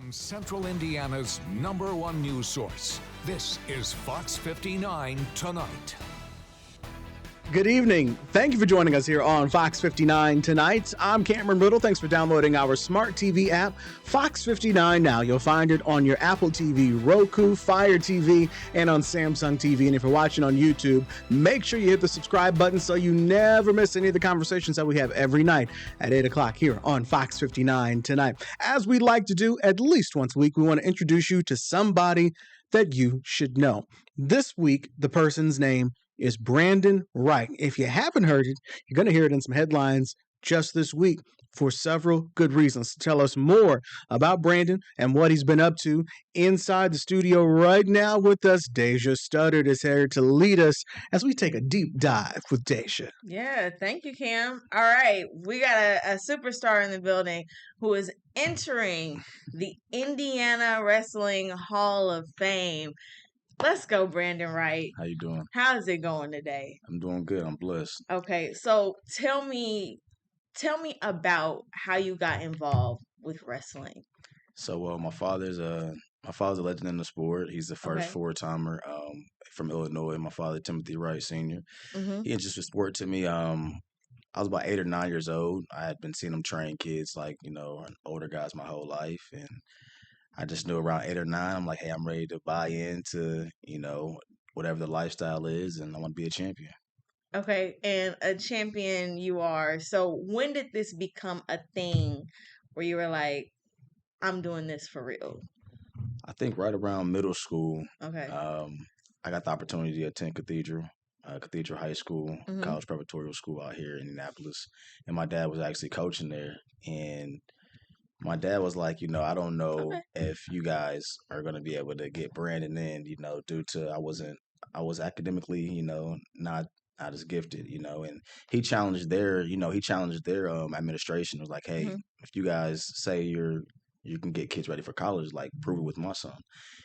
From Central Indiana's #1 news source, this is Fox 59 Tonight. Good evening. Thank you for joining us here on Fox 59 Tonight. I'm Cameron Riddle. Thanks for downloading our smart TV app, Fox 59 Now. You'll find it on your Apple TV, Roku, Fire TV, and on Samsung TV. And if you're watching on YouTube, make sure you hit the subscribe button so you never miss any of the conversations that we have every night at 8 o'clock here on Fox 59 Tonight. As we like to do at least once a week, we want to introduce you to somebody that you should know. This week, the person's name is Brandon Wright. If you haven't heard it, you're going to hear it in some headlines just this week for several good reasons. To tell us more about Brandon and what he's been up to inside the studio right now with us, Deja Studdard is here to lead us as we take a deep dive with Deja. Yeah, thank you, Cam. All right, we got a superstar in the building who is entering the Indiana Wrestling Hall of Fame. Let's go, Brandon Wright. How you doing? How's it going today? I'm doing good. I'm blessed. Okay, so tell me about how you got involved with wrestling. So, my father's a legend in the sport. He's the first Okay. four-timer from Illinois. My father, Timothy Wright Sr. Mm-hmm. He introduced the sport to me. I was about 8 or 9 years old. I had been seeing him train kids, older guys, my whole life, and I just knew around 8 or 9, I'm like, hey, I'm ready to buy into, whatever the lifestyle is, and I want to be a champion. Okay, and a champion you are. So when did this become a thing where you were like, I'm doing this for real? I think right around middle school, Okay. I got the opportunity to attend Cathedral High School, Mhm. college preparatory school out here in Indianapolis. And my dad was actually coaching there. And my dad was like, I don't know Okay. if you guys are going to be able to get Brandon in, due to I was academically, not as gifted, and he challenged their administration. It was like, hey, Mhm. if you guys say you can get kids ready for college, like prove it with my son.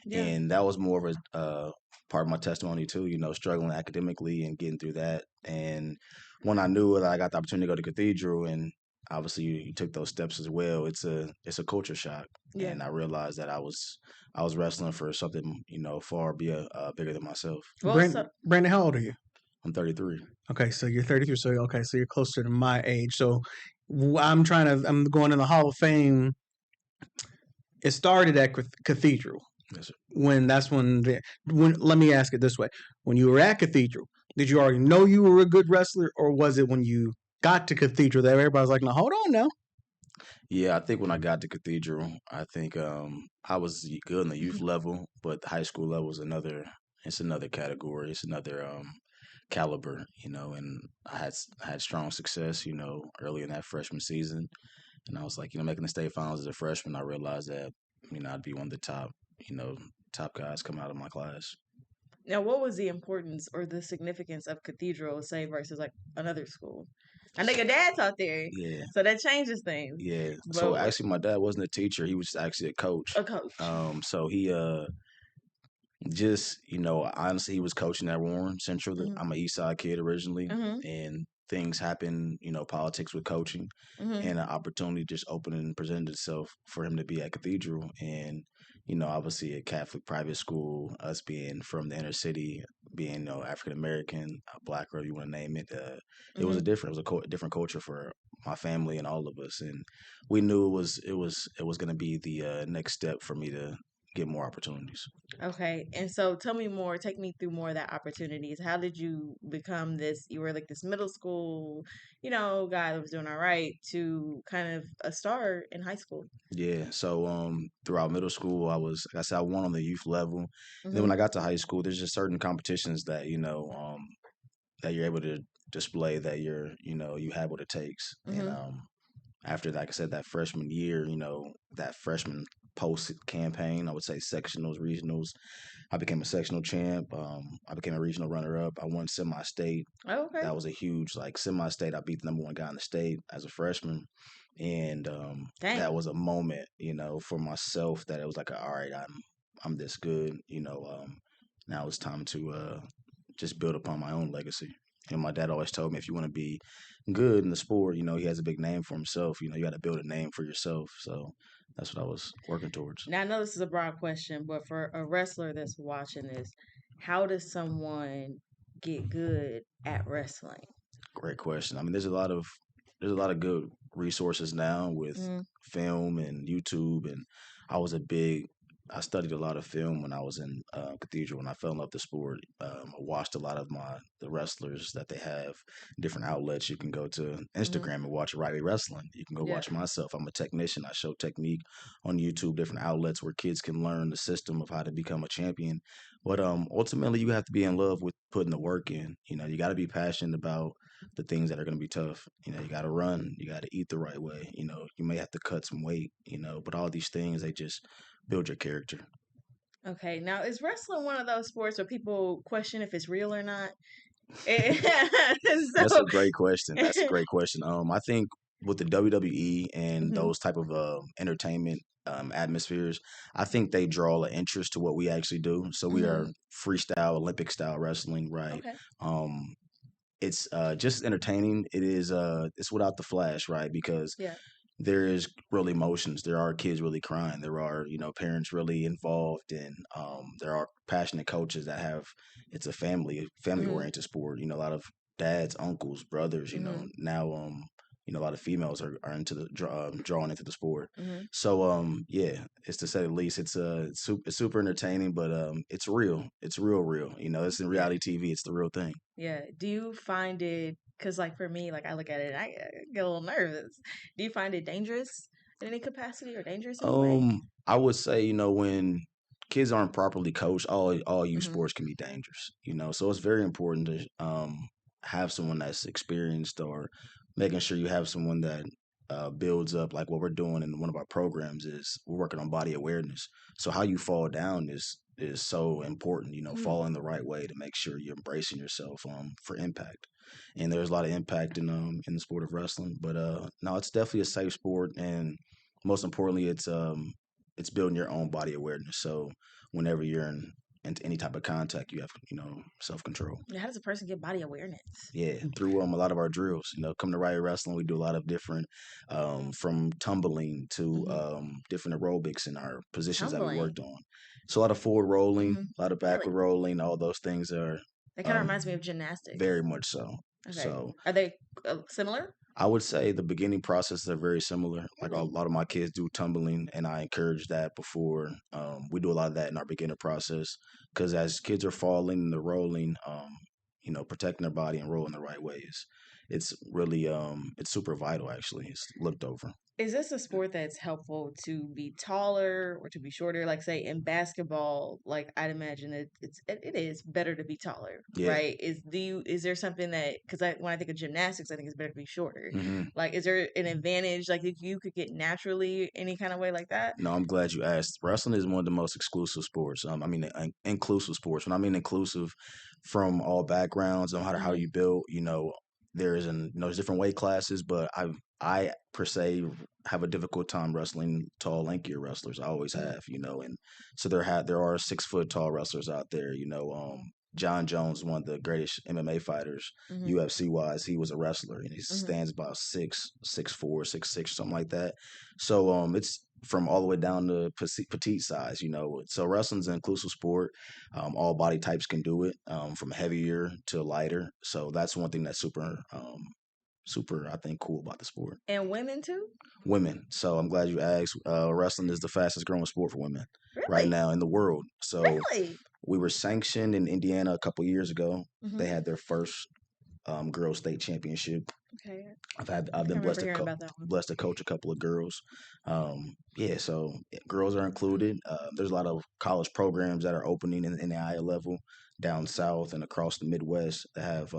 Yeah. And that was more of a part of my testimony too, struggling academically and getting through that. And when I knew that I got the opportunity to go to Cathedral, and obviously you took those steps as well, it's a culture shock. Yeah. And I realized that I was wrestling for something, far bigger than myself. Well, Brandon, how old are you? I'm 33. Okay, so you're 33. So you're closer to my age. So I'm going in the Hall of Fame. It started at Cathedral. Yes, sir. Let me ask it this way: when you were at Cathedral, did you already know you were a good wrestler, or was it when you got to Cathedral that everybody's like, "No, hold on now"? Yeah, I think when I got to Cathedral, I think I was good in the youth level, but the high school level is another category. It's another caliber, and I had strong success, early in that freshman season. And I was like, making the state finals as a freshman, I realized that, I'd be one of the top guys coming out of my class. now, what was the importance or the significance of Cathedral, say, versus like another school? I know your dad's out there, Yeah. so that changes things. Yeah. But So actually my dad wasn't a teacher. He was actually a coach. a coach. So he just, honestly, he was coaching at Warren Central. Mhm. I'm an East Side kid originally, Mhm. and things happen, politics with coaching, Mhm. and an opportunity just opened and presented itself for him to be at Cathedral. And, obviously a Catholic private school, us being from the inner city, being, African American, Black, or you want to name it, it was Mhm. a different culture for my family and all of us. And we knew it was going to be the next step for me to get more opportunities. Okay, and so tell me more. Take me through more of that opportunities. How did you become this? You were like this middle school, guy that was doing all right to kind of a star in high school. Yeah. So throughout middle school, like I said, I won on the youth level. And then Mhm. when I got to high school, there's just certain competitions that that you're able to display that you have what it takes. And Mhm. after, like I said, that freshman year, that freshman post campaign, I would say sectionals, regionals, I became a sectional champ. I became a regional runner up. I won semi-state. Oh, okay. That was a huge semi-state. I beat the number 1 guy in the state as a freshman, and Dang. that was a moment, for myself, that it was like, all right, I'm this good. Now it's time to just build upon my own legacy. And my dad always told me, if you want to be good in the sport, he has a big name for himself. You got to build a name for yourself. So that's what I was working towards. Now, I know this is a broad question, but for a wrestler that's watching this, how does someone get good at wrestling? Great question. I mean, there's a lot of good resources now with Mm-hmm. film and YouTube, and I was a big I studied a lot of film when I was in Cathedral. When I fell in love with the sport, I watched a lot of the wrestlers that they have different outlets. You can go to Mm-hmm. Instagram and watch Wright Wrestling. You can go Yeah. watch myself. I'm a technician. I show technique on YouTube, different outlets where kids can learn the system of how to become a champion. But ultimately, you have to be in love with putting the work in. You know, you got to be passionate about the things that are going to be tough. You know, you got to run, you got to eat the right way. You know, you may have to cut some weight. You know, but all these things they just build your character. Okay. Now, is wrestling one of those sports where people question if it's real or not? That's a So, great question. That's a great question. I think with the WWE and hmm those type of entertainment atmospheres, I think they draw an interest to what we actually do. So we hmm are freestyle, Olympic style wrestling, right? okay. Um, it's just entertaining. It's without the flash, right? Because Yeah. there is real emotions. There are kids really crying. There are, parents really involved, and there are passionate coaches that have. It's a family hmm oriented sport. You know, a lot of dads, uncles, brothers. You know, hmm now a lot of females are into the drawn into the sport. hmm So yeah, it's to say the least. It's super entertaining, but it's real. It's real. You know, it's in Yeah. reality TV. It's the real thing. Yeah. Do you find it, because like for me, like I look at it and I get a little nervous. Do you find it dangerous in any capacity or dangerous in any way? I would say, when kids aren't properly coached, all youth hmm sports can be dangerous. So it's very important to have someone that's experienced, or making sure you have someone that builds up, like what we're doing in one of our programs is we're working on body awareness. So how you fall down is so important. hmm Falling the right way to make sure you're embracing yourself for impact. And there's a lot of impact in the sport of wrestling, but no, it's definitely a safe sport, and most importantly, it's building your own body awareness. So whenever you're into any type of contact, you have self control. How does a person get body awareness? Yeah, through a lot of our drills. Come to Riot Wrestling, we do a lot of different, from tumbling to hmm different aerobics in our positions that we Tumbling. worked on. So a lot of forward rolling, hmm a lot of backward Really? rolling. All those things are That kind of um, reminds me of gymnastics. very much so. Okay. So Are they similar? I would say the beginning processes are very similar. Like a Really? lot of my kids do tumbling, and I encourage that before we do a lot of that in our beginner process. Because as kids are falling and they're rolling, protecting their body and rolling the right way it's really it's super vital. Actually, it's looked over. Is this a sport that's helpful to be taller or to be shorter? Like say in basketball, like I'd imagine it is better to be taller, Yeah. right? Is there something that, because when I think of gymnastics, I think it's better to be shorter. hmm Like is there an advantage like if you could get naturally any kind of way like that? No, I'm glad you asked. Wrestling is one of the most exclusive sports. I mean, inclusive sports. When I mean inclusive, from all backgrounds, no matter how hmm you build, there's different weight classes, but I per se have a difficult time wrestling tall, lankier wrestlers. I always hmm have, and so there are 6 foot tall wrestlers out there. John Jones, one of the greatest MMA fighters, hmm UFC wise. He was a wrestler, and he hmm stands about 6'4", 6'6", something like that. So it's from all the way down to petite size. So wrestling's an inclusive sport. All body types can do it, from heavier to lighter. So that's one thing that's super, I think, cool about the sport. And women too? Women. So I'm glad you asked. Wrestling is the fastest growing sport for women right Really? now in the world. So Really? we were sanctioned in Indiana a couple years ago. hmm They had their first girls state championship. Okay. I've I been can remember hearing about that one. blessed to coach a couple of girls. Yeah, so girls are included. There's a lot of college programs that are opening in the NAIA level down south and across the Midwest that have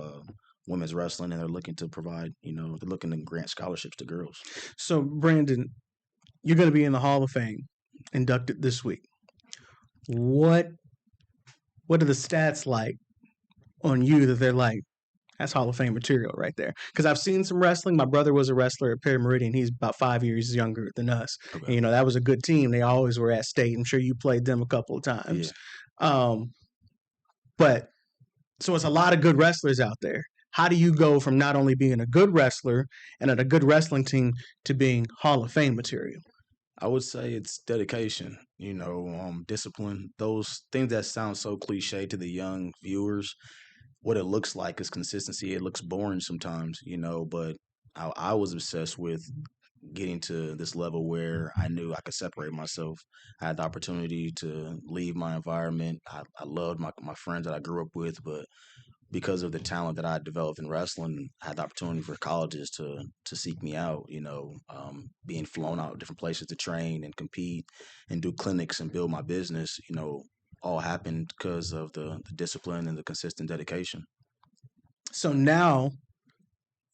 women's wrestling, and they're looking to provide. They're looking to grant scholarships to girls. So, Brandon, you're going to be in the Hall of Fame, inducted this week. What are the stats like on you that they're like, that's Hall of Fame material right there? Because I've seen some wrestling. My brother was a wrestler at Perry Meridian. He's about 5 years younger than us. Okay. And, that was a good team. They always were at state. I'm sure you played them a couple of times. Um, but so it's a lot of good wrestlers out there. How do you go from not only being a good wrestler and at a good wrestling team to being Hall of Fame material? I would say it's dedication, discipline. Those things that sound so cliche to the young viewers, what it looks like is consistency. It looks boring sometimes, but I was obsessed with getting to this level where I knew I could separate myself. I had the opportunity to leave my environment. I loved my friends that I grew up with, but because of the talent that I developed in wrestling, I had the opportunity for colleges to seek me out. Being flown out to different places to train and compete and do clinics and build my business. All happened because of the discipline and the consistent dedication. So now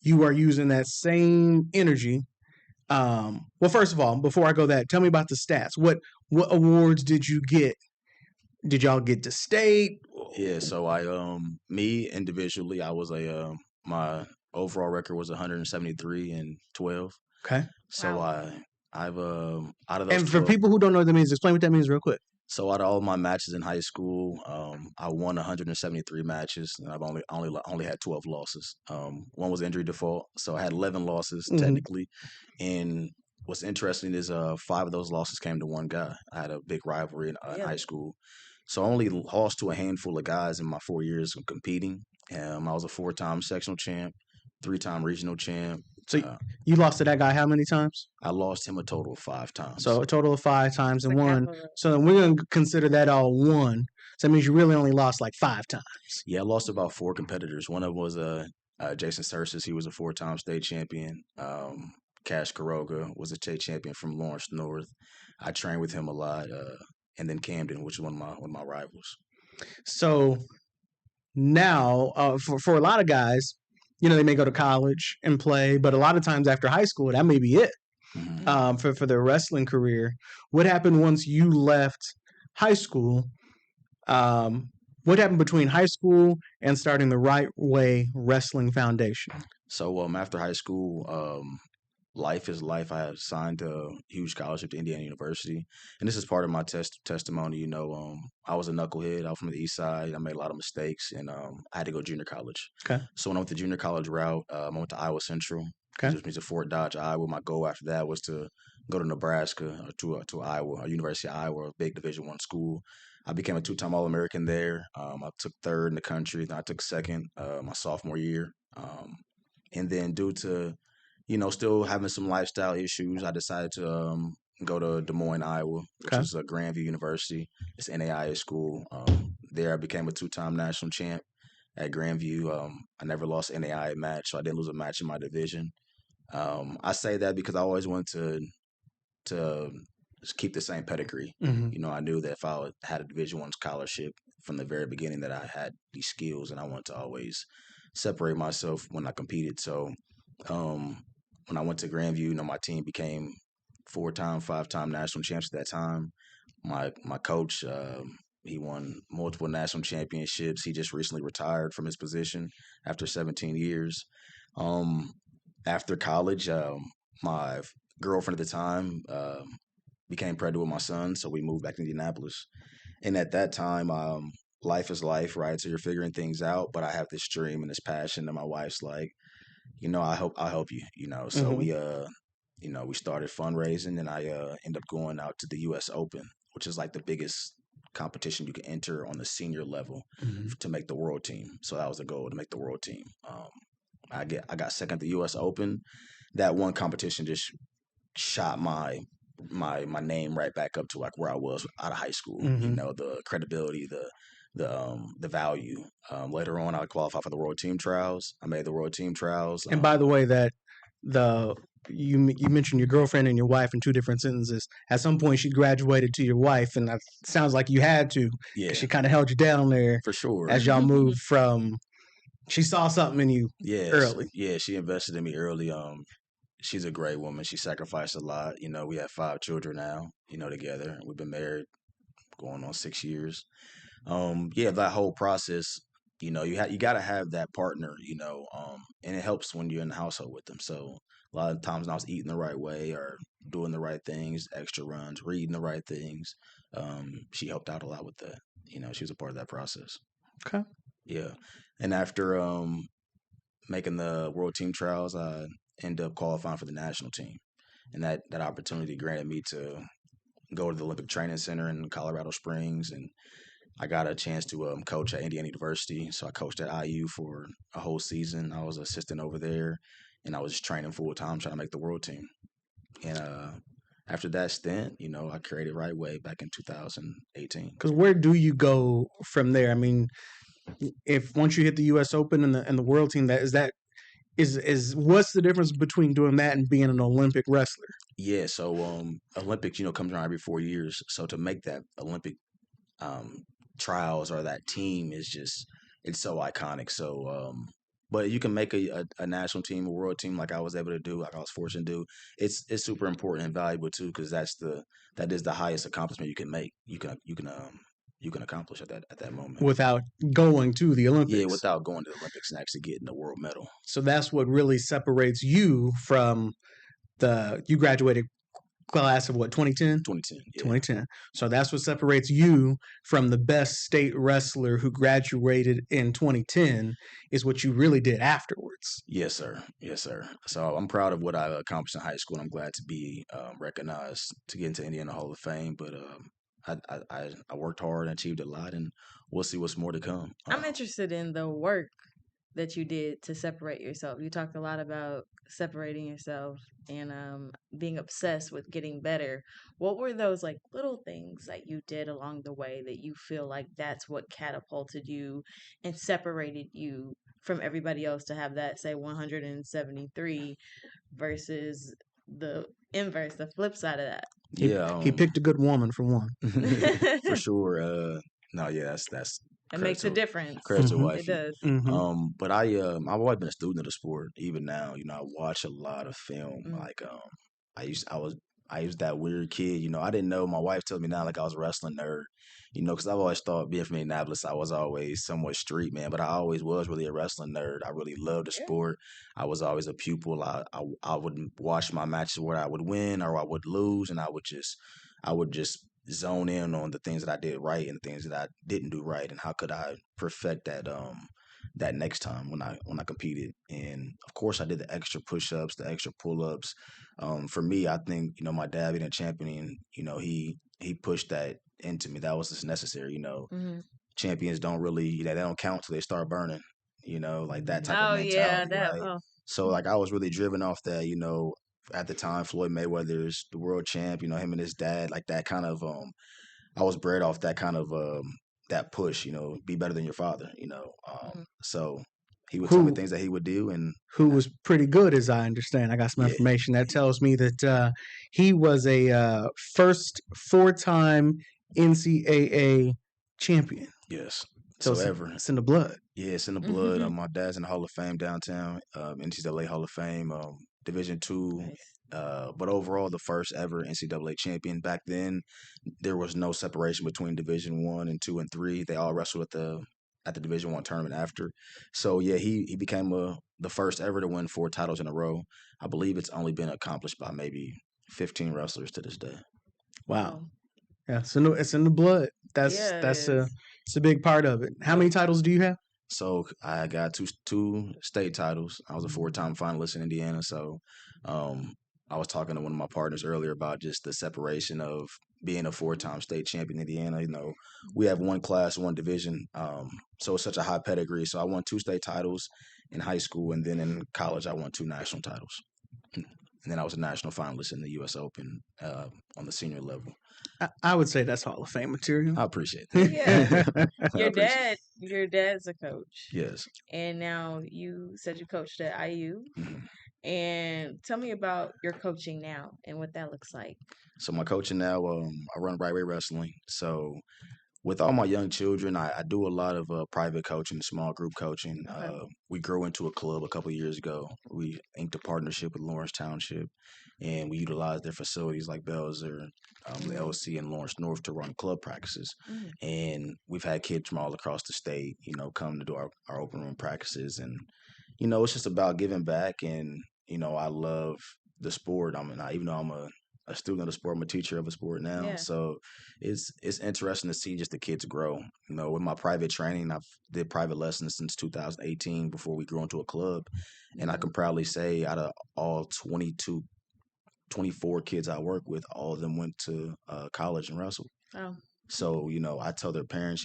you are using that same energy. Well, first of all, before I go that, tell me about the stats. What awards did you get? Did y'all get to state? Yeah, so me individually, I was my overall record was 173 and 12. Okay. So Wow. I've out of those And for 12. people who don't know what that means, explain what that means real quick. So out of all my matches in high school, I won 173 matches, and I've only had 12 losses. One was injury default, so I had 11 losses Mhm. technically. And what's interesting is 5 of those losses came to one guy. I had a big rivalry in high Really? school, so I only lost to a handful of guys in my 4 years of competing. I was a 4-time sectional champ, 3-time regional champ. So Uh, you lost to that guy how many times? I lost him a total of 5 times. So a total of 5 times and Like half one. of it. So then we're gonna consider that all one. So that means you really only lost like 5 times. Yeah, I lost about 4 competitors. One of them was Jason Sursis. He was a 4-time state champion. Cash Caroga was a state champion from Lawrence North. I trained with him a lot. And then Camden, which is one of my rivals. So now, for a lot of guys, they may go to college and play, but a lot of times after high school, that may be it Mhm. for their wrestling career. What happened once you left high school? Um, what happened between high school and starting the Right Way Wrestling Foundation? So after high school, life is life. I signed a huge scholarship to Indiana University, and this is part of my testimony. I was a knucklehead. I was from the East Side. I made a lot of mistakes, and I had to go junior college. Okay. So when I went the junior college route, I went to Iowa Central, Okay. which means to Fort Dodge, Iowa. My goal after that was to go to Nebraska or to Iowa, University of Iowa, a big Division I school. I became a 2-time All American there. I took third in the country. Then I took second my sophomore year. And then due to still having some lifestyle issues, I decided to go to Des Moines, Iowa, which Okay. is a Grandview University. It's NAIA school. There, I became a 2-time national champ at Grandview. I never lost an NAIA match, so I didn't lose a match in my division. I say that because I always wanted to just keep the same pedigree. Mm-hmm. I knew that if I had a Division I scholarship from the very beginning, that I had these skills, and I wanted to always separate myself when I competed. So um, when I went to Grandview, my team became 4-time, 5-time national champs at that time. My coach, he won multiple national championships. He just recently retired from his position after 17 years. Um, After college, my girlfriend at the time became pregnant with my son, so we moved back to Indianapolis. And at that time, life is life, right? So you're figuring things out. But I have this dream and this passion, and my wife's like, I'll help you. So Mm-hmm. we started fundraising, and I ended up going out to the U.S. Open, which is like the biggest competition you can enter on the senior level Mm-hmm. to make the world team. So that was the goal, to make the world team. I got second at the U.S. Open. That one competition just shot my name right back up to like where I was out of high school. Mm-hmm. The credibility, the value. Later on, I qualified for the World Team Trials. I made the World Team Trials. And by the way, that the you mentioned your girlfriend and your wife in two different sentences. At some point, she graduated to your wife, and that sounds like you had to, because Yeah, she kind of held you down there for sure. as y'all moved from. She saw something in you Yes, early. yeah, she invested in me early. She's a great woman. She sacrificed a lot. We have 5 children now. Together. We've been married going on 6 years. Yeah, that whole process, you got to have that partner, and it helps when you're in the household with them. So a lot of times when I was eating the right way or doing the right things, extra runs, reading the right things, she helped out a lot with that. She was a part of that process. Okay. Yeah, and after making the world team trials, I ended up qualifying for the national team. and that opportunity granted me to go to the Olympic Training Center in Colorado Springs, and I got a chance to coach at Indiana University. So I coached at IU for a whole season. I was an assistant over there, and I was just training full time, trying to make the world team. And after that stint, I created Right Way back in 2018. Because where do you go from there? I mean, if once you hit the U.S. Open and the world team, is what's the difference between doing that and being an Olympic wrestler? Yeah, so Olympics, comes around every 4 years. So to make that Olympic trials or that team is just it's so iconic. So but you can make a national team, a world team, like I was able to do, like I was fortunate to do. It's super important and valuable too, because that is the highest accomplishment you can make. You can accomplish at that moment without going to the Olympics. Yeah, without going to the Olympics and actually getting the world medal. So that's what really separates you from you graduated class of what, 2010? 2010. Yeah. 2010. So that's what separates you from the best state wrestler who graduated in 2010 is what you really did afterwards. Yes, sir. Yes, sir. So I'm proud of what I accomplished in high school. And I'm glad to be recognized to get into Indiana Hall of Fame. But I worked hard and achieved a lot, and we'll see what's more to come. I'm interested in the work that you did to separate yourself. You talked a lot about separating yourself and being obsessed with getting better. What were those like little things that you did along the way that you feel like that's what catapulted you and separated you from everybody else to have that, say, 173 versus the inverse, the flip side of that? He picked a good woman for one. For sure. No, yeah, that's it makes a difference. Credit to wife. It does. But I've always been a student of the sport. Even now, I watch a lot of film. Like I was that weird kid. I didn't know. My wife told me now, like I was a wrestling nerd. Because I've always thought being from Indianapolis, I was always somewhat street man, but I always was really a wrestling nerd. I really loved the sport. I was always a pupil. I would watch my matches where I would win or I would lose, and I would just zone in on the things that I did right and the things that I didn't do right, and how could I perfect that next time when I competed. And of course I did the extra push-ups, the extra pull-ups. For me, I think, my dad being a champion, he pushed that into me. That was just necessary. Champions don't really, they don't count till they start burning, like that type of mentality. Right? So like I was really driven off that, at the time, Floyd Mayweather's the world champ, him and his dad, like that kind of, I was bred off that kind of, that push, be better than your father, so he would tell me things that he would do. And who was pretty good, as I understand. I got some information that tells me that he was a first 4-time NCAA champion. Yes. So it's in the blood. Yeah, it's in the blood. My dad's in the Hall of Fame downtown, NCAA Hall of Fame, Division II. Nice. But overall, the first ever NCAA champion. Back then, there was no separation between Division I and II and III. They all wrestled at the Division I tournament after. So yeah, he became the first ever to win 4 titles in a row. I believe it's only been accomplished by maybe 15 wrestlers to this day. Wow. Yeah, so it's in the blood. That's it's a big part of it. How many titles do you have? So I got two state titles. I was a 4-time finalist in Indiana. So I was talking to one of my partners earlier about just the separation of being a 4-time state champion in Indiana. We have one class, one division. So it's such a high pedigree. So I won 2 state titles in high school, and then in college I won 2 national titles. And then I was a national finalist in the U.S. Open on the senior level. I would say that's Hall of Fame material. I appreciate that. Yeah. Your dad's a coach. Yes. And now you said you coached at IU. Mm-hmm. And tell me about your coaching now and what that looks like. So my coaching now, I run Right Way Wrestling. So with all my young children, I do a lot of private coaching, small group coaching. Okay. We grew into a club a couple of years ago. We inked a partnership with Lawrence Township, and we utilized their facilities like Belzer, the LC, and Lawrence North to run club practices. Mm-hmm. And we've had kids from all across the state, come to do our open room practices. And, it's just about giving back. And, I love the sport. Even though I'm a student of the sport, I'm a teacher of a sport now. Yeah. So it's interesting to see just the kids grow. With my private training, I've did private lessons since 2018 before we grew into a club. And I can proudly say out of all 22 24 kids I work with, all of them went to college and wrestled. Oh, So, I tell their parents,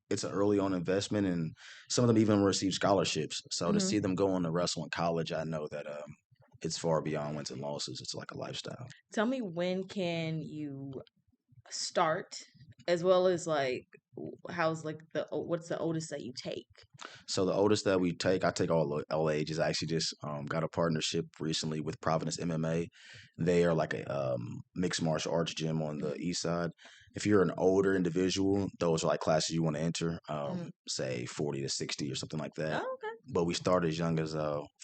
it's an early on investment, and some of them even receive scholarships. So to mhm. see them go on to wrestle in college, I know that it's far beyond wins and losses. It's like a lifestyle. Tell me, when can you start, as well as like how's like what's the oldest that you take? So the oldest that I take all ages. I actually just got a partnership recently with Providence MMA. They are like a mixed martial arts gym on the east side. If you're an older individual, those are like classes you want to enter, Mhm. say 40 to 60 or something like that. Oh, okay. But we start as young as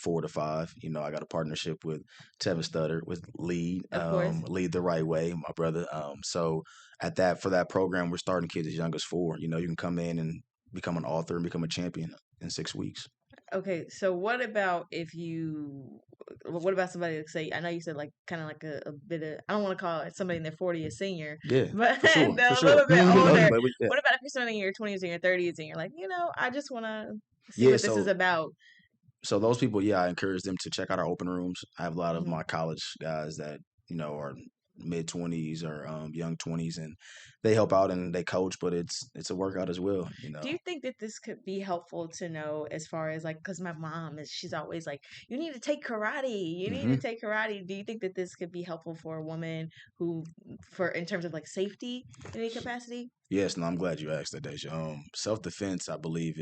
4 to 5. I got a partnership with Tevin Stutter with Of course. Lead the Right Way, my brother. So for that program, we're starting kids as young as 4. You can come in and become an author and become a champion in 6 weeks. Okay, so what about somebody like, say, I know you said like kind of like a bit of, I don't want to call it somebody in their 40s a senior, Yeah, but for sure, they're for a sure. little bit older. But yeah. What about if you're somebody in your 20s and your 30s and you're like, I just want to see Yeah, what this is about? so those people, yeah, I encourage them to check out our open rooms. I have a lot of Mhm. my college guys that are mid 20s or young 20s, and they help out and they coach. But it's a workout as well. Do you think that this could be helpful to know, as far as like, because my mom she's always like, you need to take karate, you need to Hmm. take karate. Do you think that this could be helpful for a woman in terms of like safety in any capacity? Yes, and I'm glad you asked that, Deja. Self defense, I believe,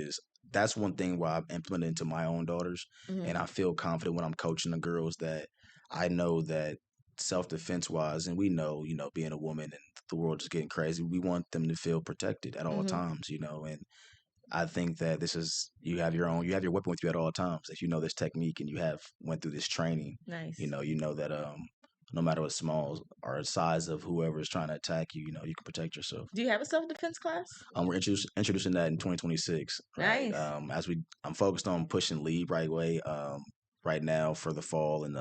that's one thing where I've implemented into my own daughters, Hmm. and I feel confident when I'm coaching the girls that I know that self defense wise, and we know, being a woman and the world is getting crazy, we want them to feel protected at all Hmm. times, and I think that you have you have your weapon with you at all times. If you know this technique and you have went through this training, Nice. you know that no matter what small or size of whoever is trying to attack you, you can protect yourself. Do you have a self-defense class? We're introducing that in 2026, right? Nice. I'm focused on pushing Lead Right Way right now for the fall and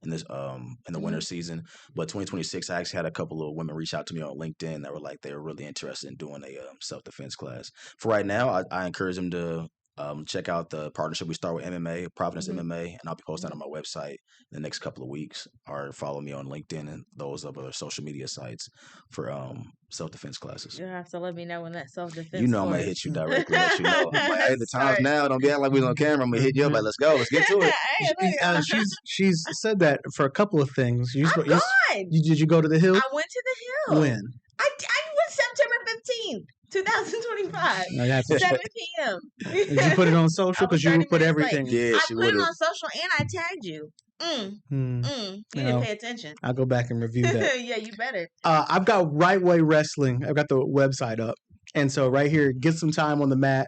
in the winter Hmm. season. But 2026, I actually had a couple of women reach out to me on LinkedIn that were like they were really interested in doing a self defense class. For right now, I encourage them to check out the partnership we start with MMA, Providence Hmm. MMA, and I'll be posting that Hmm. on my website in the next couple of weeks. Or follow me on LinkedIn and those other social media sites for self defense classes. You'll have to let me know when that You self-defense know I'm gonna course hit you directly, let you know. I'm like, hey, the time's start. now. Don't be acting like we was on camera. I'm gonna hit you up. Like, let's go. Let's get to it. She's said that for a couple of things. I'm gone. Did you go to the Hill? I went to the Hill. When? I went September 15th, 2025, I got to 7 check. p.m. Did you put it on social? I was Because you 30 put minutes late. everything. Yeah, I she put it would have. on social and I tagged you. You didn't pay attention. I'll go back and review that. Yeah, you better. I've got Right Way Wrestling. I've got the website up. And so right here, get some time on the mat.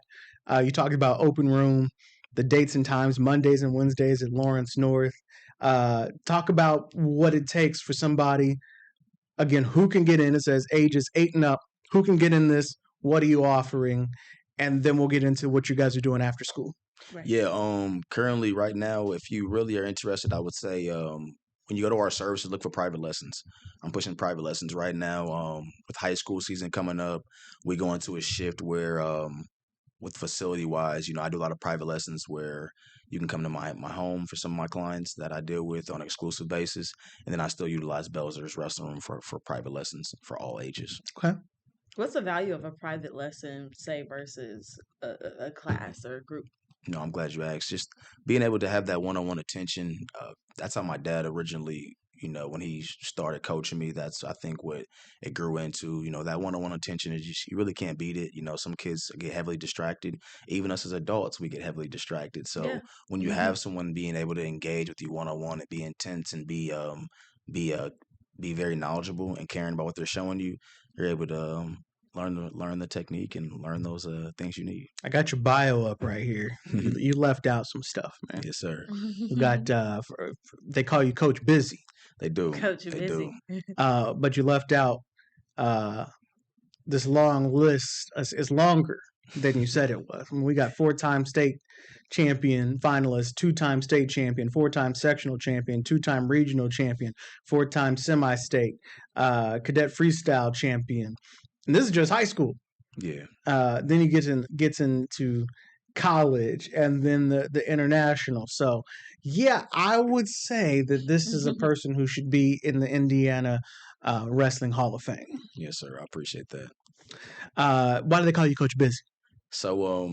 You talked about open room, the dates and times, Mondays and Wednesdays at Lawrence North. Talk about what it takes for somebody, again, who can get in. It says ages 8 and up. Who can get in this? What are you offering? And then we'll get into what you guys are doing after school. Right. Yeah, currently right now, if you really are interested, I would say when you go to our services, look for private lessons. I'm pushing private lessons right now. With high school season coming up, we go into a shift where with facility wise, I do a lot of private lessons where you can come to my home for some of my clients that I deal with on an exclusive basis. And then I still utilize Belzer's Wrestling Room for private lessons for all ages. Okay. What's the value of a private lesson, say, versus a class or a group? I'm glad you asked. Just being able to have that one-on-one attention. That's how my dad originally, when he started coaching me, that's, I think, what it grew into. That one-on-one attention is just, you really can't beat it. Some kids get heavily distracted. Even us as adults, we get heavily distracted. So Yeah. when you have someone being able to engage with you one-on-one and be intense and be very knowledgeable and caring about what they're showing you, you're able to learn the technique and learn those things you need. I got your bio up right here. You left out some stuff, man. Yes, sir. You got they call you Coach Busy. They do. Coach They Busy. do. But you left out this long list. It's longer than you said it was. I mean, we got 4-time state champion finalist, 2-time state champion, 4-time sectional champion, 2-time regional champion, 4-time semi-state, cadet freestyle champion. And this is just high school. Yeah. Then he gets into college, and then the international. So, yeah, I would say that this is a person who should be in the Indiana Wrestling Hall of Fame. Yes, sir. I appreciate that. Why do they call you Coach Busy? So,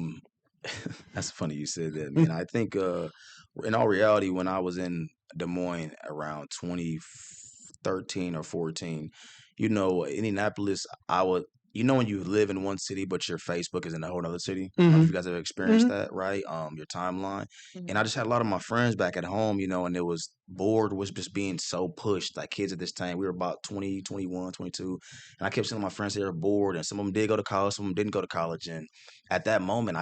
that's funny you said that, man. I think, in all reality, when I was in Des Moines around 2013 or 14, Indianapolis, when you live in one city, but your Facebook is in a whole other city. I don't know if you guys ever experienced that, right? Your timeline. And I just had a lot of my friends back at home, and it was board was just being so pushed. Like kids at this time, we were about 20, 21, 22. And I kept seeing my friends they were bored, and some of them did go to college, some of them didn't go to college. And at that moment,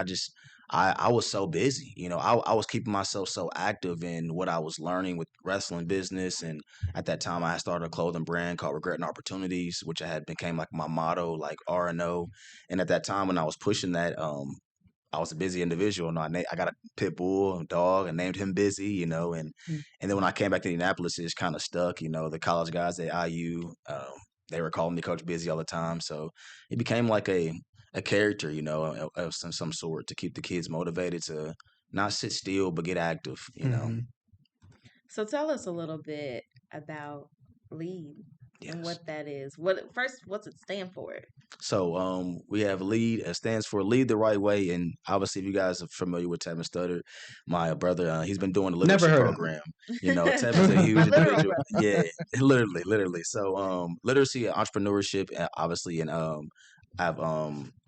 I was so busy. I was keeping myself so active in what I was learning with wrestling business. And at that time, I had started a clothing brand called Regret and Opportunities, which I had became like my motto, like R&O. And at that time, when I was pushing that, I was a busy individual. And I got a pit bull dog and named him Busy, and then when I came back to Indianapolis, it just kind of stuck. The college guys at IU, they were calling me Coach Busy all the time. So it became like a character, of some sort to keep the kids motivated to not sit still but get active. So tell us a little bit about LEAD and Yes. what that is. What's it stand for? So we have LEAD. It stands for Lead the Right Way. And obviously, if you guys are familiar with Tevin Studdard, my brother, he's been doing the Never literacy heard of program. Tevin's a huge My literal individual. brother. Yeah, literally. So literacy and entrepreneurship, obviously, and I have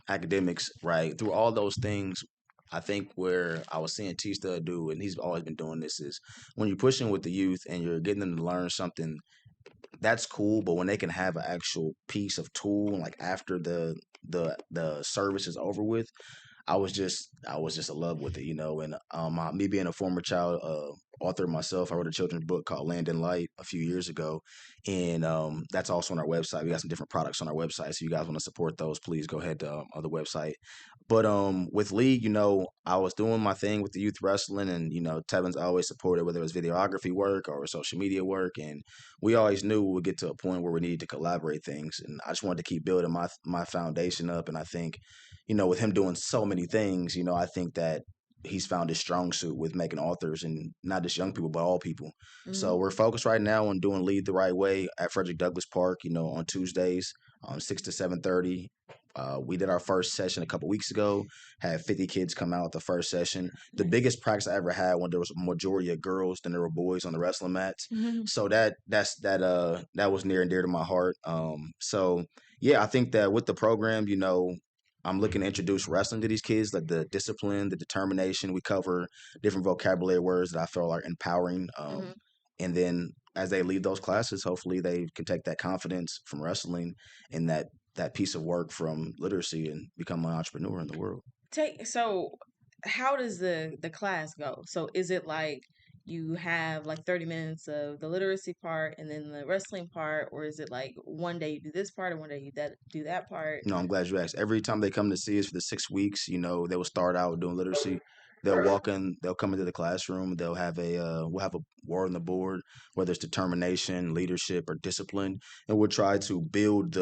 academics, right? Through all those things, I think where I was seeing T Stud do, and he's always been doing this, is when you're pushing with the youth and you're getting them to learn something, that's cool. But when they can have an actual piece of tool, like after the service is over with, I was just in love with it. And me being a former child author myself, I wrote a children's book called Land and Light a few years ago, and that's also on our website. We got some different products on our website, so you guys want to support those, please go ahead to on the website. But with League, I was doing my thing with the youth wrestling, and Tevin's always supported, whether it was videography work or social media work, and we always knew we would get to a point where we needed to collaborate things, and I just wanted to keep building my foundation up, and I think with him doing so many things, I think that he's found his strong suit with making authors and not just young people, but all people. So we're focused right now on doing Lead the Right Way at Frederick Douglass Park, on Tuesdays, 6 to 7:30. We did our first session a couple weeks ago, had 50 kids come out the first session. The biggest practice I ever had when there was a majority of girls than there were boys on the wrestling mats. So that was near and dear to my heart. So yeah, I think that with the program, I'm looking to introduce wrestling to these kids, like the discipline, the determination. We cover different vocabulary words that I feel are empowering. And then as they leave those classes, hopefully they can take that confidence from wrestling and that piece of work from literacy and become an entrepreneur in the world. So how does the class go? So is it like you have like 30 minutes of the literacy part and then the wrestling part, or is it like one day you do this part and one day you do that part? No, I'm glad you asked. Every time they come to see us for the 6 weeks, they will start out doing literacy. They'll walk in, they'll come into the classroom, we'll have a word on the board, whether it's determination, leadership, or discipline, and we'll try to build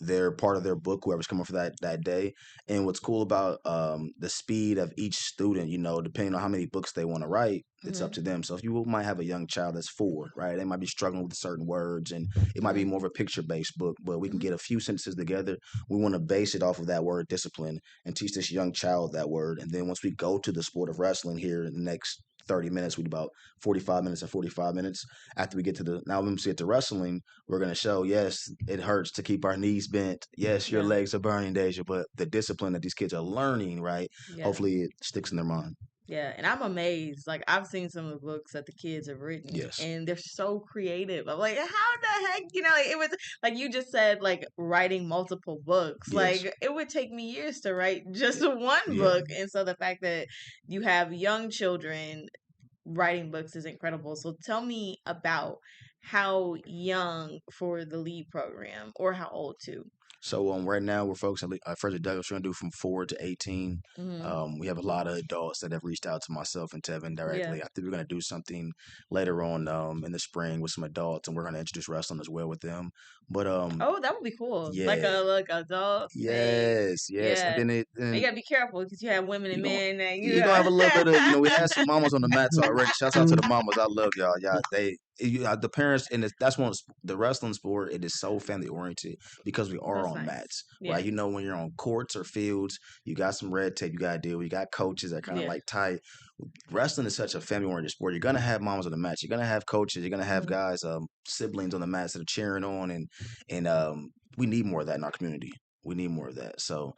their part of their book, whoever's coming for that day. And what's cool about the speed of each student, depending on how many books they want to write, it's up to them. So if you might have a young child that's 4, right? They might be struggling with certain words, and it might be more of a picture-based book, but we can get a few sentences together. We want to base it off of that word discipline and teach this young child that word. And then once we go to the sport of wrestling here in the next 30 minutes, we do about 45 minutes and 45 minutes. After we get to now when we get to wrestling, we're going to show, yes, it hurts to keep our knees bent. Yes, your legs are burning, Deja, but the discipline that these kids are learning, right? Yeah. Hopefully it sticks in their mind. Yeah, and I'm amazed. Like I've seen some of the books that the kids have written, Yes. and they're so creative. I'm like, how the heck? It was like you just said, like writing multiple books. Yes. Like it would take me years to write just one book, and so the fact that you have young children writing books is incredible. So tell me about how young for the lead program, or how old too? So right now we're focusing on Frederick Douglass. We're gonna do from 4 to 18. Hmm. We have a lot of adults that have reached out to myself and Tevin Yeah. directly. I think we're gonna do something later on in the spring with some adults, and we're gonna introduce wrestling as well with them. But Oh, that would be cool. Like yeah, a adult thing. yes, and Yeah. then But you and gotta be careful because you have women you and gonna men and you gonna have a little bit of we had some mamas on the mats already. Shouts out to the mamas. I love y'all. Y'all the parents and that's one the wrestling sport. It is so family oriented because we are That's on nice. mats, Yeah. right? You know when you're on courts or fields, you got some red tape you gotta deal with. You got coaches that kind of Yeah. like tight. Wrestling is such a family oriented sport. You're gonna have mamas on the mats. You're gonna have coaches. You're gonna have Hmm. guys, siblings on the mats that are cheering on and we need more of that in our community. We need more of that. So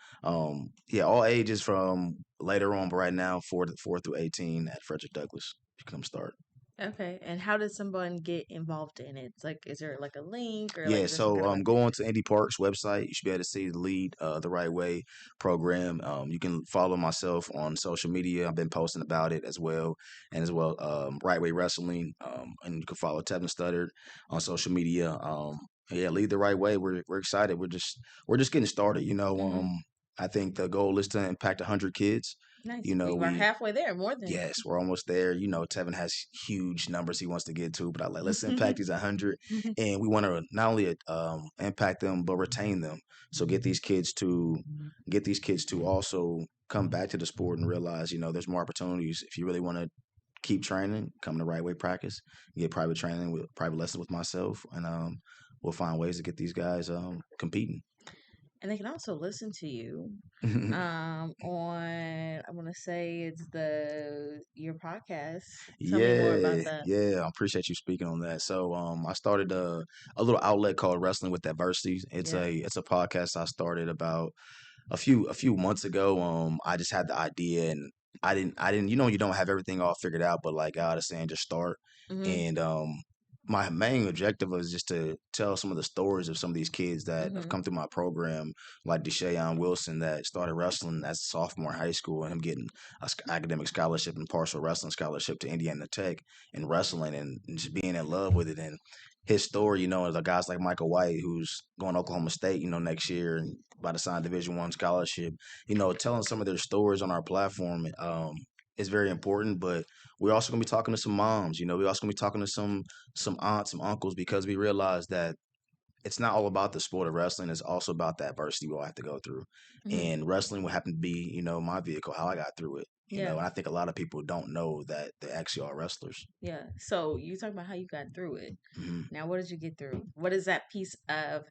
yeah, all ages from later on, but right now, 4 through 18 at Frederick Douglass. You can come start. Okay. And how does someone get involved in it? It's like, is there like a link or like Yeah, is there some so kind of go webpage? on to Indy Park's website. You should be able to see the lead, the right way program. You can follow myself on social media. I've been posting about it as well, and as well, Right Way Wrestling. And you can follow Tevin Studdard on social media. Yeah, lead the right way. We're excited. We're just getting started. Hmm. I think the goal is to impact 100 kids. Nice. You know, We are we halfway there, more than. Yes, we're almost there. Tevin has huge numbers he wants to get to, but I like let's impact these 100, and we want to not only impact them but retain them. So get these kids to also come back to the sport and realize there's more opportunities if you really want to keep training. Come to Right Way practice, get private training with private lessons with myself, and we'll find ways to get these guys competing. And they can also listen to you on, I want to say it's your podcast. Tell me more about Yeah, that. yeah. I appreciate you speaking on that. So, I started a little outlet called Wrestling with Adversity. It's Yeah. a podcast I started about a few months ago. I just had the idea and I didn't you don't have everything all figured out, but like God is saying, just start. Mhm. And my main objective was just to tell some of the stories of some of these kids that have Mhm. come through my program, like Deshaun Wilson that started wrestling as a sophomore in high school and him getting academic scholarship and partial wrestling scholarship to Indiana Tech and wrestling and just being in love with it. And his story, is a guys like Michael White who's going to Oklahoma State, next year and about to sign Division I scholarship. Telling some of their stories on our platform is very important. But we're also gonna be talking to some moms. We're also gonna be talking to some aunts, some uncles, because we realize that it's not all about the sport of wrestling. It's also about the adversity we'll have to go through. Mhm. And wrestling will happen to be, my vehicle, how I got through it. Yeah. And I think a lot of people don't know that they actually are wrestlers. Yeah. So you talk about how you got through it. Hmm. Now, what did you get through? What is that piece of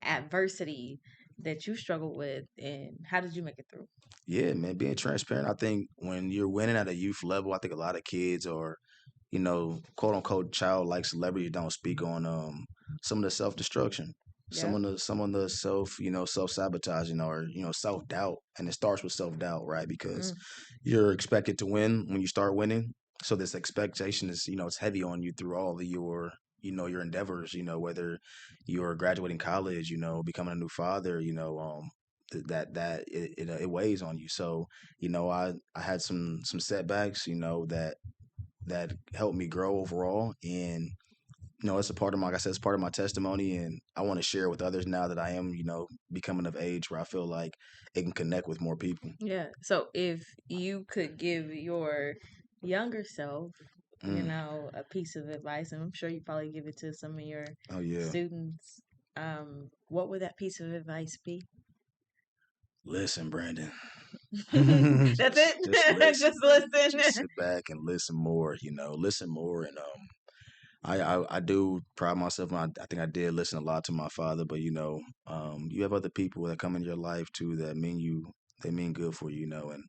adversity that you struggled with, and how did you make it through? Yeah, man, being transparent. I think when you're winning at a youth level, I think a lot of kids are quote unquote childlike celebrities don't speak on some of the self destruction, Yeah. some of the self sabotaging or self doubt, and it starts with self doubt, right? Because Mm. you're expected to win when you start winning, so this expectation is it's heavy on you through all of your your endeavors, whether you're graduating college, becoming a new father, it weighs on you. So I had some setbacks, that helped me grow overall. And it's a part of my, like I said, it's part of my testimony, and I want to share with others now that I am, becoming of age where I feel like it can connect with more people. Yeah. So if you could give your younger self, Mm. a piece of advice, and I'm sure you probably give it to some of your Oh yeah. students, what would that piece of advice be? Listen, Brandon. That's Just it. listen, Just Brandon. Just listen. sit back and listen more. Listen more, and I do pride myself. I think I did listen a lot to my father, but you have other people that come in your life too that they mean good for you, and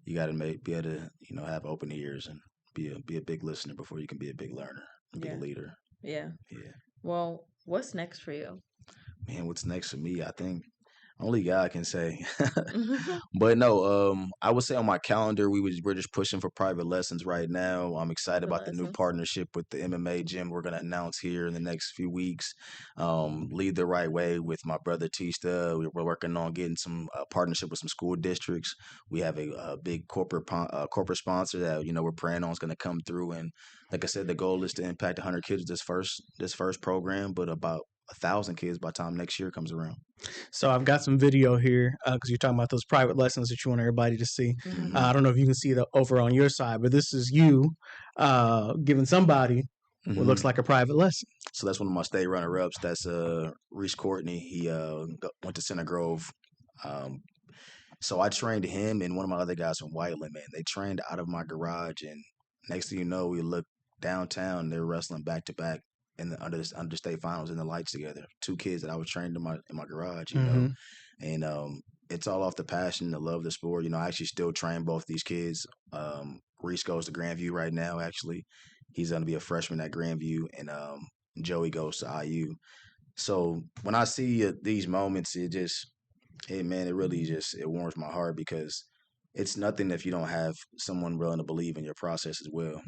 you got to be able to have open ears and be a big listener before you can be a big learner, a big Yeah. leader. Yeah. Yeah, Well, what's next for you? man. What's next for me? I think. Only God can say. But no, I would say on my calendar we're just pushing for private lessons right now. I'm excited The about the new lessons. partnership with the MMA gym we're gonna announce here in the next few weeks. Lead the right way with my brother Tista. We're working on getting some partnership with some school districts. We have a big corporate sponsor that we're praying on is gonna come through. And like I said, the goal is to impact 100 kids this first program, but about 1,000 kids by the time next year comes around. So I've got some video here because you're talking about those private lessons that you want everybody to see. I don't know if you can see that over on your side, but this is you giving somebody what looks like a private lesson. So that's one of my state runner-ups. That's Reese Courtney. He went to Center Grove. So I trained him and one of my other guys from Whiteland, man. They trained out of my garage, and next thing you know, we look downtown. They're wrestling back to back in the under state finals in the lights together. Two kids that I was trained in my garage, and it's all off the passion, the love of the sport. I actually still train both these kids. Reese goes to Grandview right now. Actually, he's going to be a freshman at Grandview, and Joey goes to IU. So when I see these moments, it really it warms my heart because it's nothing if you don't have someone willing to believe in your process as well.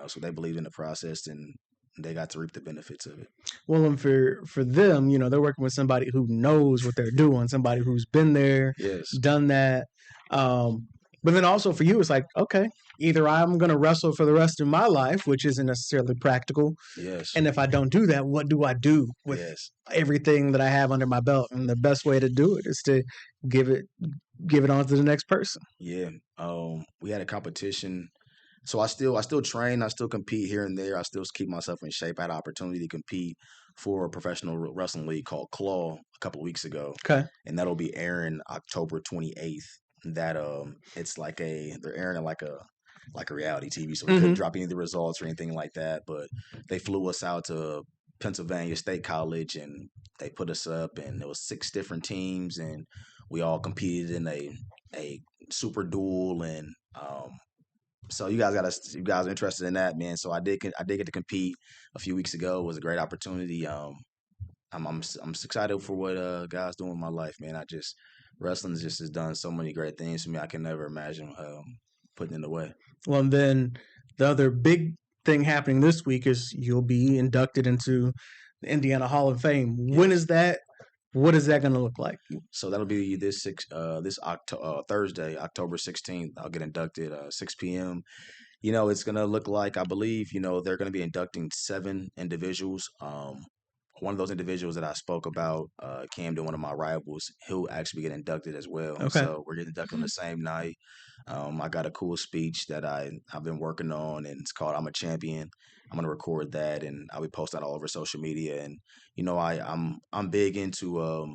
So they believe in the process and they got to reap the benefits of it. Well, and for them, they're working with somebody who knows what they're doing, somebody who's been there, done that. But then also for you, it's like, okay, either I'm going to wrestle for the rest of my life, which isn't necessarily practical. Yes. And if I don't do that, what do I do with everything that I have under my belt? And the best way to do it is to give it on to the next person. Yeah. We had a competition. So I still train. I still compete here and there. I still keep myself in shape. I had an opportunity to compete for a professional wrestling league called Claw a couple of weeks ago. Okay. And that'll be airing October 28th. That it's they're airing it like a reality TV, so we couldn't drop any of the results or anything like that. But they flew us out to Pennsylvania State College and they put us up, and there was 6 different teams, and we all competed in a super duel. And so you guys are interested in that, man. So I did get to compete a few weeks ago. It was a great opportunity. I'm excited for what God's doing in my life, man. Wrestling has done so many great things for me. I can never imagine putting it away. Well, and then the other big thing happening this week is you'll be inducted into the Indiana Hall of Fame. Yes. When is that? What is that going to look like? So that'll be this Thursday, October 16th. I'll get inducted 6 p.m. It's going to look like, I believe, they're going to be inducting 7 individuals. One of those individuals that I spoke about, Cam, to one of my rivals, he'll actually get inducted as well. Okay. So we're getting inducted on the same night. I got a cool speech that I've been working on, and it's called "I'm a Champion." I'm gonna record that, and I'll be posting that all over social media. And I'm big into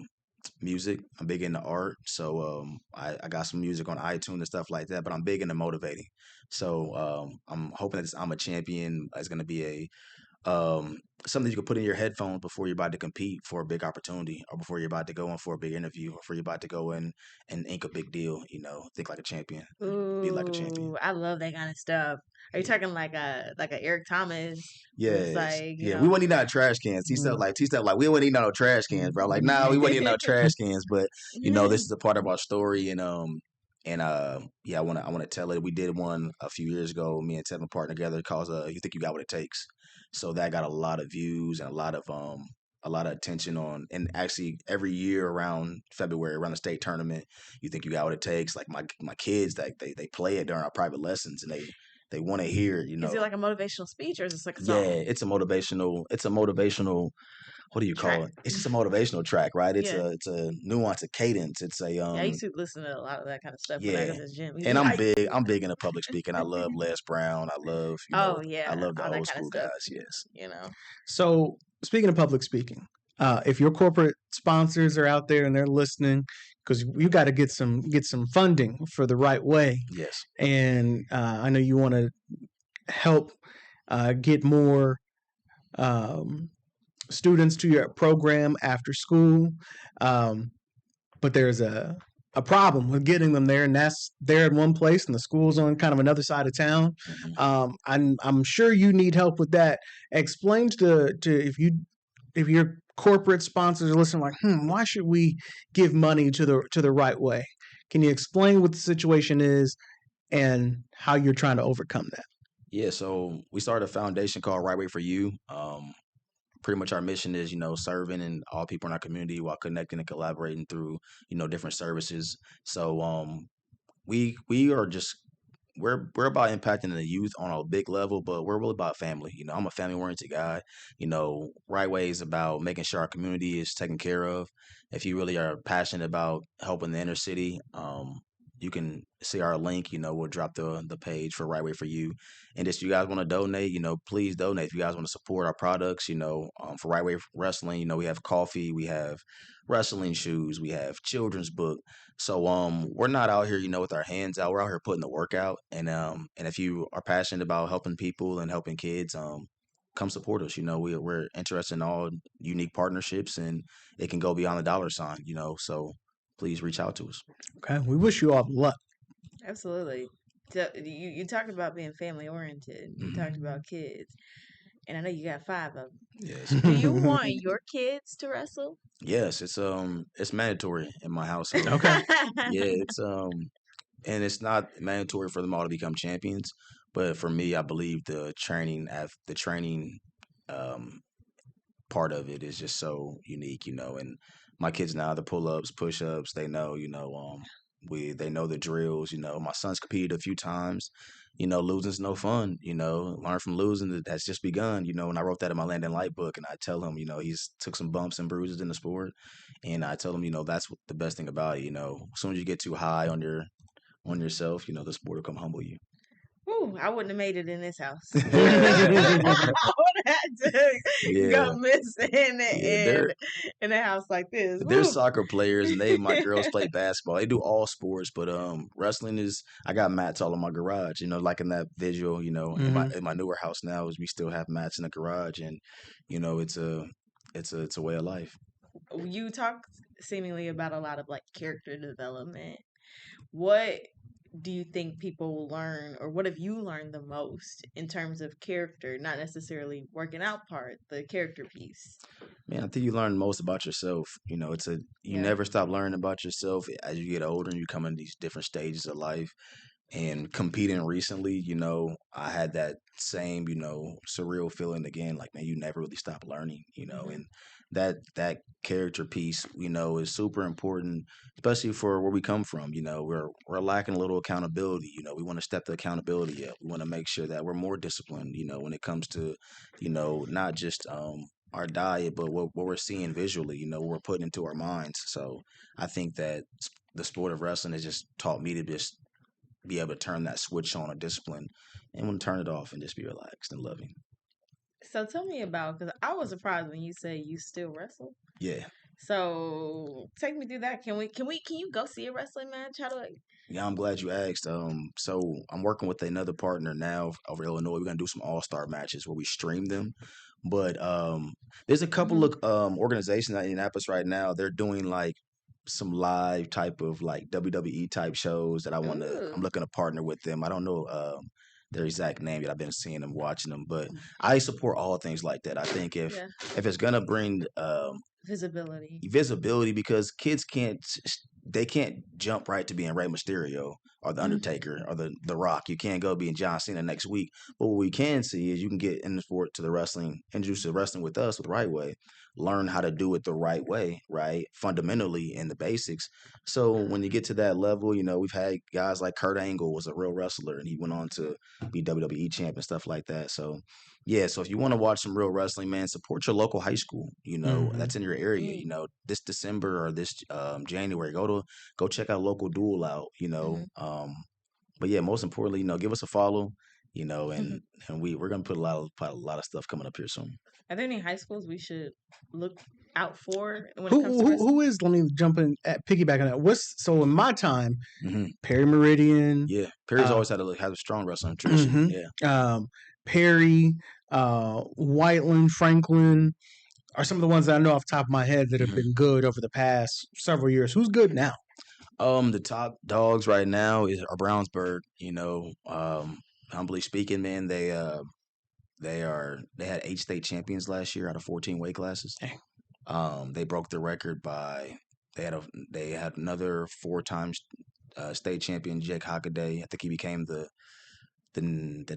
music. I'm big into art. So I got some music on iTunes and stuff like that. But I'm big into motivating. So I'm hoping that this "I'm a Champion" is gonna be something you can put in your headphones before you're about to compete for a big opportunity, or before you're about to go in for a big interview, or before you're about to go in and ink a big deal. Think like a champion, be like a champion. I love that kind of stuff. Are you talking like a Eric Thomas? Yeah, we wouldn't need no trash cans. He said like we wouldn't need no trash cans, bro. Like, nah, we wouldn't need no trash cans. But this is a part of our story, and I want to tell it. We did one a few years ago. Me and Tevin partnered together. Called "You Think You Got What It Takes." So that got a lot of views and a lot of attention on. And actually, every year around February, around the state tournament, "You Think You Got What It Takes." Like my kids, they play it during our private lessons, and they want to hear it. Is it like a motivational speech, or is this like a song? Yeah, it's a motivational. What do you call it? It's just a motivational track, right? It's a nuance, a cadence. It's a I used to listen to a lot of that kind of stuff when I was at the gym. And I'm big into public speaking. I love Les Brown. I love I love the old school guys. Yes. So speaking of public speaking, if your corporate sponsors are out there and they're listening, because you got to get some funding for the right way. Yes. And I know you want to help get more students to your program after school, but there's a problem with getting them there, and that's they're in one place and the school's on kind of another side of town. I'm sure you need help with that. Explain to if your corporate sponsors are listening, like, why should we give money to the right way? Can you explain what the situation is and how you're trying to overcome that? Yeah, so we started a foundation called Right Way for You. Pretty much our mission is, serving and all people in our community while connecting and collaborating through, different services. So we are just we're about impacting the youth on a big level, but we're really about family. I'm a family oriented guy. Right Way is about making sure our community is taken care of. If you really are passionate about helping the inner city, you can see our link. We'll drop the page for Right Way for You. And if you guys want to donate, please donate. If you guys want to support our products, for Right Way Wrestling, we have coffee, we have wrestling shoes, we have children's book. So we're not out here, with our hands out. We're out here putting the work out. And if you are passionate about helping people and helping kids, come support us. We're interested in all unique partnerships, and it can go beyond the dollar sign. So please reach out to us. Okay, we wish you all luck. Absolutely. So you talked about being family oriented. You talked about kids, and I know you got 5 of them. Yes. Do you want your kids to wrestle? Yes, it's mandatory in my household. Okay. Yeah, and it's not mandatory for them all to become champions, but for me, I believe the training um part of it is just so unique, and my kids now, the pull-ups, push-ups, they know, they know the drills. My son's competed a few times. Losing's no fun. Learn from losing. That's just begun. And I wrote that in my Landon Light book, and I tell him, he's took some bumps and bruises in the sport, and I tell him, that's the best thing about it. As soon as you get too high on yourself, the sport will come humble you. Ooh, I wouldn't have made it in this house. I would have had to go missing in a house like this. They're Woo. soccer players, and my girls play basketball. They do all sports, but wrestling is. I got mats all in my garage. Like in that visual, in my newer house now, is we still have mats in the garage, and it's a way of life. You talk seemingly about a lot of like character development. What do you think people will learn, or what have you learned the most in terms of character, not necessarily working out part, the character piece? Man, I think you learn most about yourself. You never stop learning about yourself as you get older and you come in these different stages of life. And competing recently, I had that same, surreal feeling again, like, man, you never really stop learning, and that character piece, is super important, especially for where we come from. We're lacking a little accountability. We want to step the accountability up. We want to make sure that we're more disciplined, when it comes to, not just our diet, but what we're seeing visually, what we're putting into our minds. So I think that the sport of wrestling has just taught me to just be able to turn that switch on a discipline and when to turn it off and just be relaxed and loving. So tell me about, because I was surprised when you say you still wrestle. Yeah. So take me through that. Can you go see a wrestling match? How do I? Yeah, I'm glad you asked. So I'm working with another partner now over Illinois. We're gonna do some all-star matches where we stream them. But there's a couple of organizations in Indianapolis right now. They're doing like some live type of like WWE type shows that I'm looking to partner with them. I don't know their exact name yet. I've been seeing them, watching them, but I support all things like that. I think if it's gonna bring visibility, because kids can't jump right to being Rey Mysterio or the Undertaker or the Rock. You can't go being John Cena next week. But what we can see is you can get in the sport to the wrestling, introduced to wrestling with us with the right way, learn how to do it the right way, right? Fundamentally in the basics. So when you get to that level, we've had guys like Kurt Angle was a real wrestler and he went on to be WWE champ and stuff like that. So yeah, so if you want to watch some real wrestling, man, support your local high school, that's in your area, this December or this January, go check out local duel out, but yeah, most importantly, give us a follow, and we're gonna put a lot of stuff coming up here soon. Are there any high schools we should look out for when Who, it comes to wrestling? who is? Let me jump in at piggyback on that. So in my time, Perry Meridian. Yeah, Perry's always had a strong wrestling tradition. Yeah, Perry, Whiteland, Franklin are some of the ones that I know off the top of my head that have been good over the past several years. Who's good now? The top dogs right now are Brownsburg. Humbly speaking, man, they had 8 state champions last year out of 14 weight classes. They broke the record by they had another 4 times state champion, Jake Hockaday. I think he became the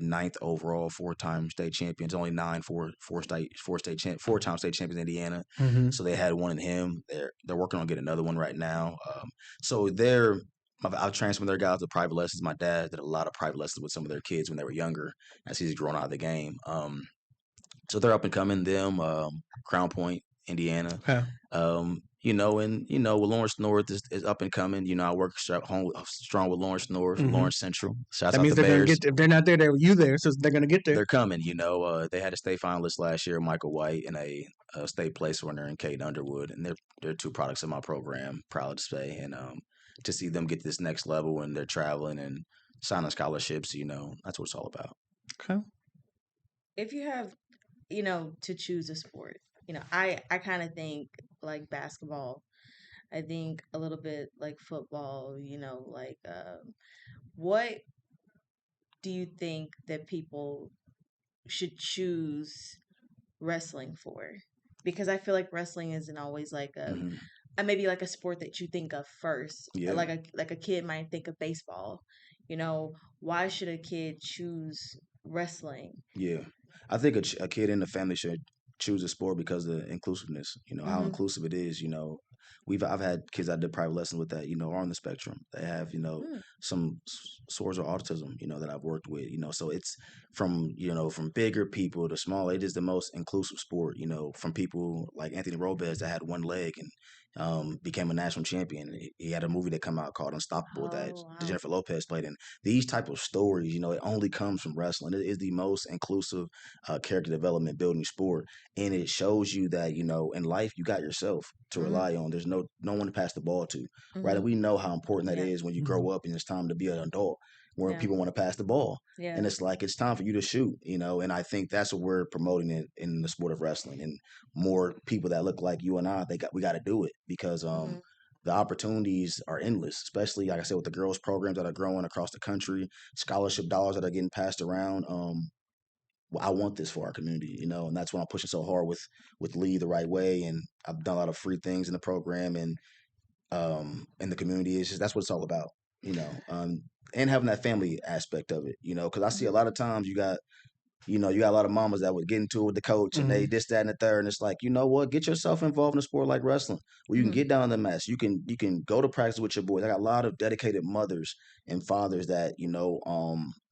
ninth overall 4-time state champions. Only nine four-time state champions in Indiana. Mm-hmm. So they had one in him. They're working on getting another one right now. So I've trained some of their guys with private lessons. My dad did a lot of private lessons with some of their kids when they were younger, as he's grown out of the game. So they're up and coming. Crown Point, Indiana. Okay. With Lawrence North is up and coming. I work strong with Lawrence North, Mhm. Lawrence Central. Shouts That out means the they're going to Bears. get. If they're not there, you there, so they're going to get there. They're coming. They had a state finalist last year, Michael White, and a state place winner in Caden Underwood, and they're two products of my program. Proud to say, and to see them get to this next level, and they're traveling and signing scholarships. That's what it's all about. Okay. If you have, to choose a sport, I kind of think like basketball. I think a little bit like football, what do you think that people should choose wrestling for? Because I feel like wrestling isn't always like Mhm. maybe like a sport that you think of first. Yeah. Like a kid might think of baseball. Why should a kid choose wrestling? Yeah, I think a kid in the family should choose a sport because of the inclusiveness. How Mhm. inclusive it is. I've had kids I did private lessons with that are on the spectrum. They have Mm. some sorts of autism. That I've worked with. So it's from bigger people to small. It is the most inclusive sport. From people like Anthony Robes that had one leg and became a national champion. He had a movie that come out called Unstoppable that Oh, wow. Jennifer Lopez played in. These type of stories, it only comes from wrestling. It is the most inclusive character development building sport, and it shows you that in life you got yourself to Mhm. rely on. There's no one to pass the ball to, right? And Mhm. we know how important that Yeah. is when you Mhm. grow up and it's time to be an adult, where Yeah. people want to pass the ball. Yeah. And it's like it's time for you to shoot, and I think that's what we're promoting in the sport of wrestling. And more people that look like you and I, we got to do it because Mhm. the opportunities are endless, especially like I said with the girls programs that are growing across the country, scholarship dollars that are getting passed around. I want this for our community, and that's why I'm pushing so hard with Lee the right way, and I've done a lot of free things in the program and in the community. That's what it's all about, and having that family aspect of it, because I see a Mhm. lot of times you got a lot of mamas that would get into it with the coach and they Mhm. this, that, and the third. And it's like, you know what? Get yourself involved in a sport like wrestling where you can Mhm. get down in the mess. You can go to practice with your boys. I got a lot of dedicated mothers and fathers that,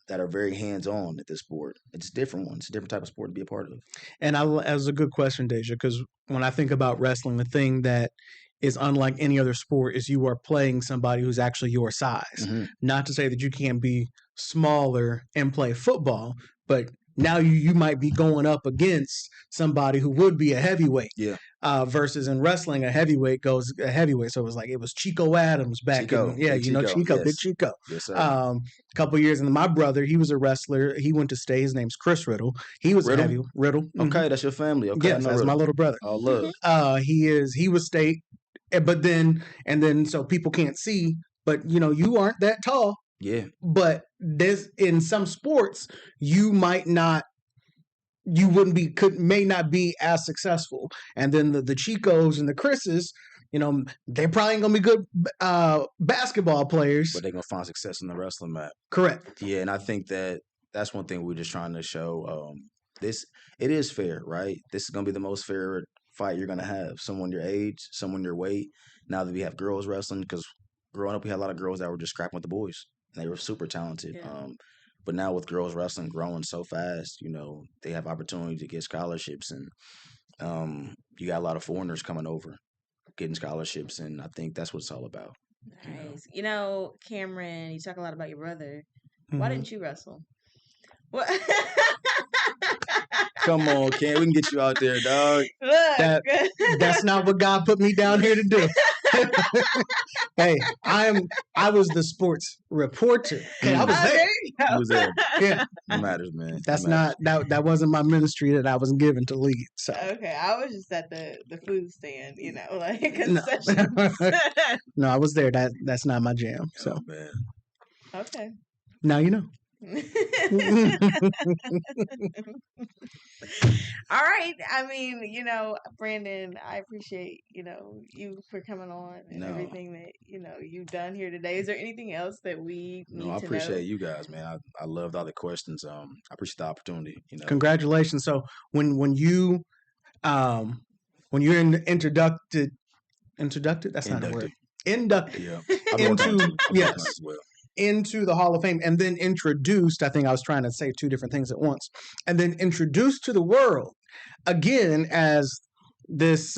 that are very hands on at this sport. It's a different one. It's a different type of sport to be a part of. And as a good question, Deja, because when I think about wrestling, the thing that is unlike any other sport is you are playing somebody who's actually your size. Mm-hmm. Not to say that you can't be smaller and play football, but now you might be going up against somebody who would be a heavyweight. Yeah. Versus in wrestling, a heavyweight goes a heavyweight. So it was Chico Adams back Chico, in Big Chico, Chico, Big yes. Chico. Yes, sir. A couple years, and my brother, he was a wrestler. He went to state. His name's Chris Riddle. He was Riddle? a heavy Riddle. Okay, that's your family. Okay, I Yes, know that's my Riddle. little brother. Oh, look. He was state, but then so people can't see, but you aren't that tall. Yeah. But there's in some sports you might not, may not be as successful, and then the Chicos and the Chris's, they probably ain't gonna be good basketball players. But they're going to find success in the wrestling mat. Correct. Yeah, and I think that's one thing we're just trying to show. It is fair, right? This is gonna be the most fair fight you're gonna have. Someone your age, someone your weight. Now that we have girls wrestling, because growing up we had a lot of girls that were just scrapping with the boys, and they were super talented. Yeah. But now with girls wrestling growing so fast, they have opportunity to get scholarships, and you got a lot of foreigners coming over, getting scholarships, and I think that's what it's all about. Nice. Cameron, you talk a lot about your brother. Why Mhm. didn't you wrestle? What? Come on, Ken, we can get you out there, dog. Look. That's not what God put me down here to do. Hey, I was the sports reporter. Okay, I was Oh, there. there you go. You was there. Yeah, That matters, man. that's That matters. that wasn't my ministry that I was given to lead. So Okay, I was just at the food stand, like no, concessions. no, I was there. That's not my jam. So Oh man. Okay. now you know. All right. I mean, Brandon, I appreciate, you for coming on and No, everything that, you've done here today. Is there anything else that we no, I need to know? appreciate you guys, man. I loved all the questions. I appreciate the opportunity. Congratulations. So when you when you're introducted, that's not a word. Inducted. Yeah, I've been working on it into too. I've been working on it yes as well. into the Hall of Fame, and then introduced. I think I was trying to say two different things at once, and then introduced to the world again as this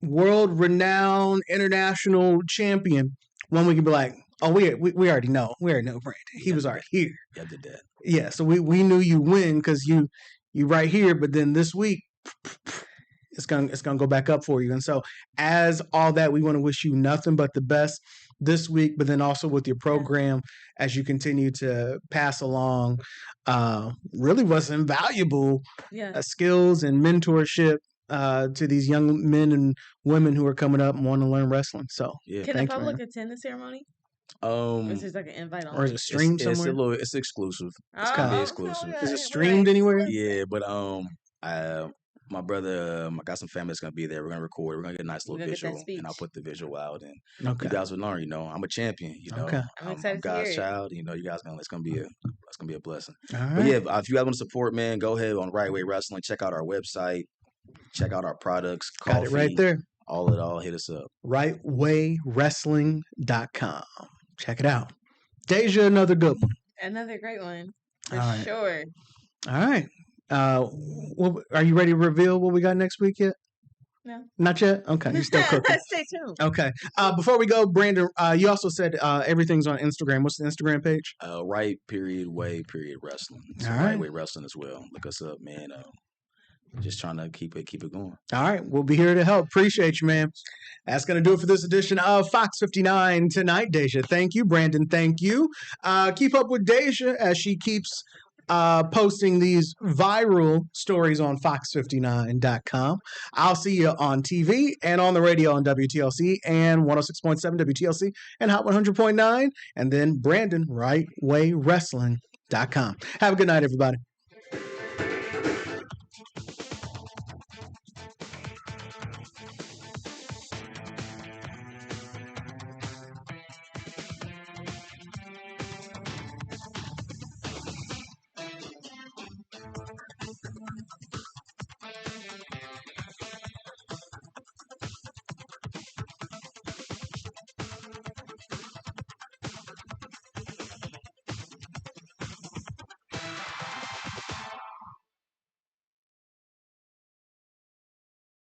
world-renowned international champion. When we can be like, oh, we already know, Brandon. He was already here. Yeah, I did that. Yeah, so we knew you win because you right here, but then this week it's gonna go back up for you. And so as all that, we want to wish you nothing but the best this week, but then also with your program as you continue to pass along really what's invaluable skills and mentorship to these young men and women who are coming up and want to learn wrestling. So can the public attend the ceremony? Or is it like an invite on? Or is it streamed somewhere? It's exclusive. It's gonna be exclusive. Is it streamed anywhere? Yeah, but my brother, I got some family that's gonna be there. We're gonna record. We're gonna get a nice little visual, and I'll put the visual out, and you guys will learn. I'm a champion. I'm excited to hear God's it. child. You guys it's gonna be a blessing. All right. But yeah, if you guys want to support, man, go ahead on Right Way Wrestling. Check out our website. Check out our products. Got it right there. All hit us up. RightWayWrestling.com. Check it out. Deja, another good one. Another great one. For All sure. All right. Are you ready to reveal what we got next week yet? No. Not yet? Okay. You're still cooking. Stay tuned. Okay. Before we go, Brandon, you also said everything's on Instagram. What's the Instagram page? Right.way.wrestling. So all right. Right Way Wrestling as well. Look us up, man. Just trying to keep it going. All right. We'll be here to help. Appreciate you, man. That's going to do it for this edition of Fox 59 tonight. Deja, thank you. Brandon, thank you. Keep up with Deja as she keeps posting these viral stories on Fox59.com. I'll see you on TV and on the radio on WTLC and 106.7 WTLC and Hot 100.9. And then Brandon, RightWayWrestling.com. Have a good night, everybody.